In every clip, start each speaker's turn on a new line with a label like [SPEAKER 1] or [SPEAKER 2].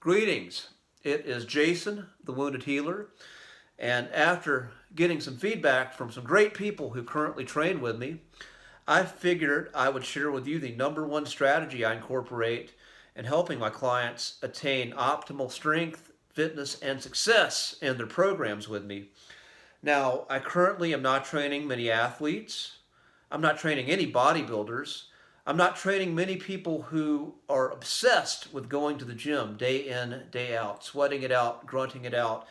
[SPEAKER 1] Greetings. It is Jason, the Wounded Healer, and after getting some feedback from some great people who currently train with me, I figured I would share with you the number one strategy I incorporate in helping my clients attain optimal strength, fitness, and success in their programs with me. Now, I currently am not training many athletes. I'm not training any bodybuilders. I'm not training many people who are obsessed with going to the gym day in, day out, sweating it out, grunting it out,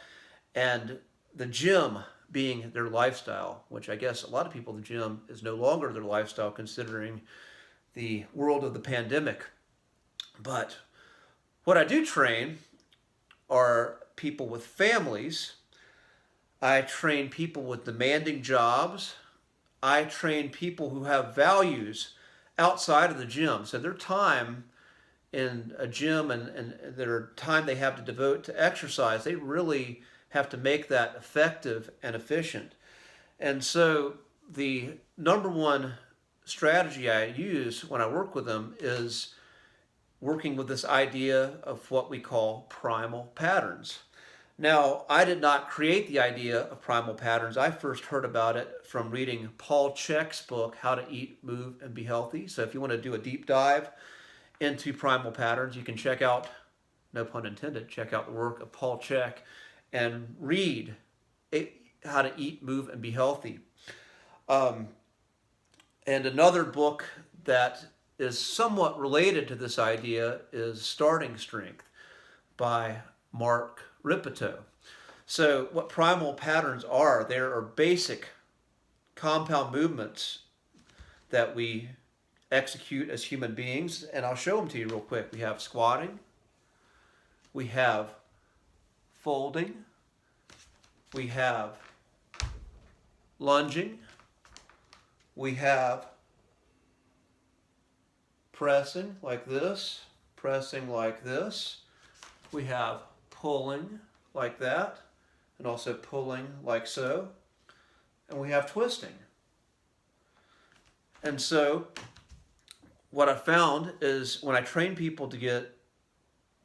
[SPEAKER 1] and the gym being their lifestyle, which I guess a lot of people, the gym is no longer their lifestyle considering the world of the pandemic. But what I do train are people with families. I train people with demanding jobs. I train people who have values outside of the gym. So their time in a gym and their time they have to devote to exercise, they really have to make that effective and efficient. And so the number one strategy I use when I work with them is working with this idea of what we call primal patterns. Now, I did not create the idea of primal patterns. I first heard about it from reading Paul Chek's book, How to Eat, Move, and Be Healthy. So if you want to do a deep dive into primal patterns, you can check out, no pun intended, check out the work of Paul Chek and read How to Eat, Move, and Be Healthy. And another book that is somewhat related to this idea is Starting Strength by Mark Ripito. So what primal patterns are, there are basic compound movements that we execute as human beings, and I'll show them to you real quick. We have squatting, we have folding, we have lunging, we have pressing like this, we have pulling like that, and also pulling like so, and we have twisting. And so what I found is when I train people to get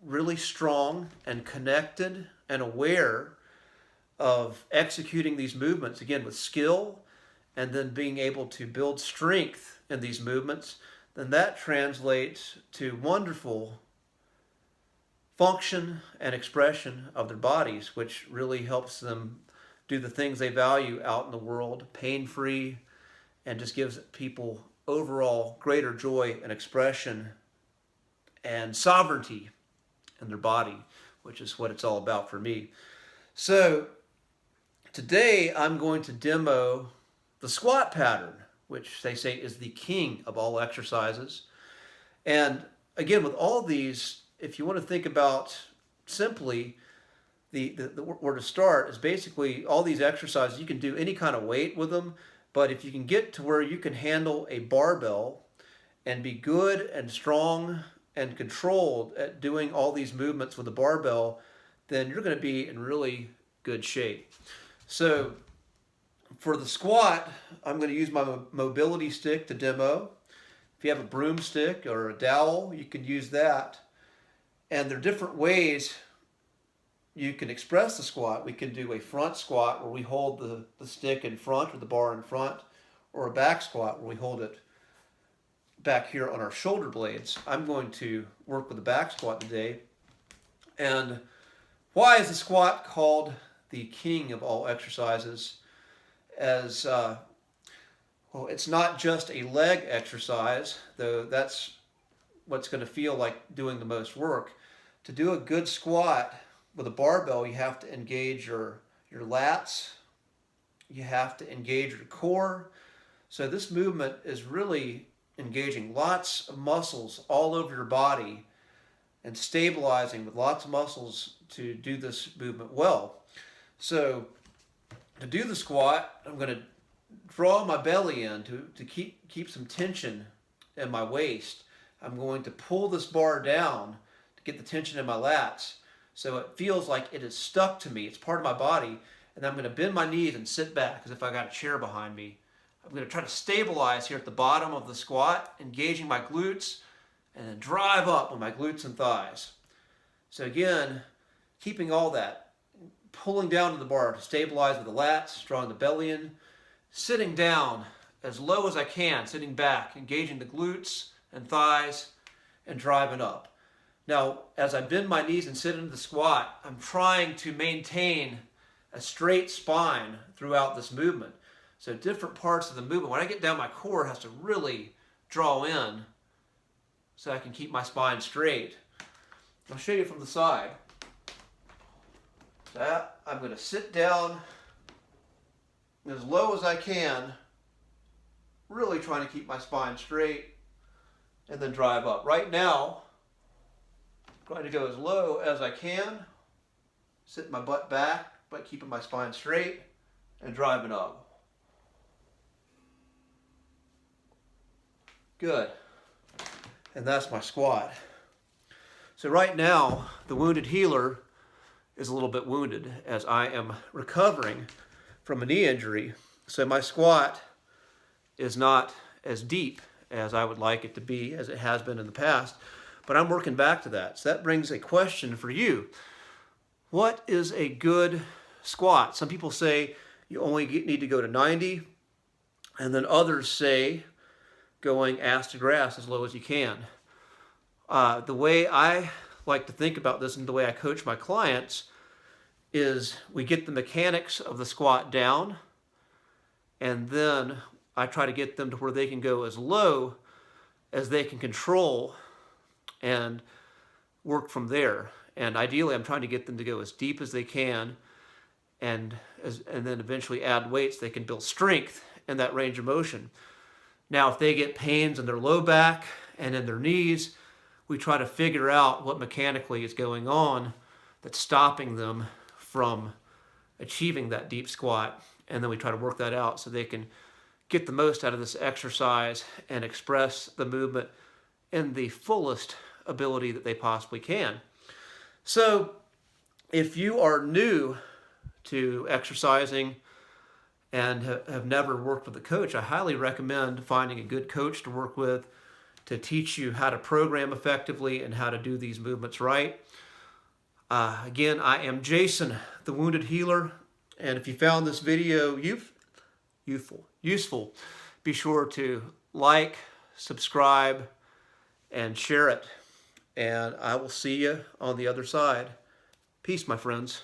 [SPEAKER 1] really strong and connected and aware of executing these movements, again with skill, and then being able to build strength in these movements, then that translates to wonderful function and expression of their bodies, which really helps them do the things they value out in the world, pain-free, and just gives people overall greater joy and expression and sovereignty in their body, which is what it's all about for me. So today I'm going to demo the squat pattern, which they say is the king of all exercises. And again, with all these, if you want to think about simply where to start is basically all these exercises. You can do any kind of weight with them, but if you can get to where you can handle a barbell and be good and strong and controlled at doing all these movements with the barbell, then you're going to be in really good shape. So for the squat, I'm going to use my mobility stick to demo. If you have a broomstick or a dowel, you can use that. And there are different ways you can express the squat. We can do a front squat where we hold the stick in front or the bar in front, or a back squat where we hold it back here on our shoulder blades. I'm going to work with the back squat today. And why is the squat called the king of all exercises? As well, it's not just a leg exercise, though that's what's going to feel like doing the most work. To do a good squat with a barbell, you have to engage your lats, you have to engage your core. So this movement is really engaging lots of muscles all over your body and stabilizing with lots of muscles to do this movement well. So to do the squat, I'm going to draw my belly in to keep some tension in my waist. I'm going to pull this bar down to get the tension in my lats so it feels like it is stuck to me. It's part of my body. And I'm going to bend my knees and sit back as if I got a chair behind me. I'm going to try to stabilize here at the bottom of the squat, engaging my glutes, and then drive up with my glutes and thighs. So again, keeping all that, pulling down to the bar to stabilize with the lats, drawing the belly in, sitting down as low as I can, sitting back, engaging the glutes and thighs, and driving up. Now, as I bend my knees and sit into the squat, I'm trying to maintain a straight spine throughout this movement. So different parts of the movement, when I get down, my core has to really draw in so I can keep my spine straight. I'll show you from the side. So I'm going to sit down as low as I can, really trying to keep my spine straight, and then drive up. Right now, I'm going to go as low as I can, sit my butt back, but keeping my spine straight, and driving up. Good. And that's my squat. So right now, the wounded healer is a little bit wounded as I am recovering from a knee injury. So my squat is not as deep as I would like it to be, as it has been in the past, but I'm working back to that. So that brings a question for you. What is a good squat? Some people say you only need to go to 90, and then others say going ass to grass as low as you can. The way I like to think about this and the way I coach my clients is we get the mechanics of the squat down, and then I try to get them to where they can go as low as they can control and work from there. And ideally, I'm trying to get them to go as deep as they can, and then eventually add weights. They can build strength in that range of motion. Now, if they get pains in their low back and in their knees, we try to figure out what mechanically is going on that's stopping them from achieving that deep squat. And then we try to work that out so they can get the most out of this exercise and express the movement in the fullest ability that they possibly can. So if you are new to exercising and have never worked with a coach, I highly recommend finding a good coach to work with to teach you how to program effectively and how to do these movements right. Again, I am Jason, the Wounded Healer, and if you found this video useful, be sure to like, subscribe, and share it. And I will see you on the other side. Peace, my friends.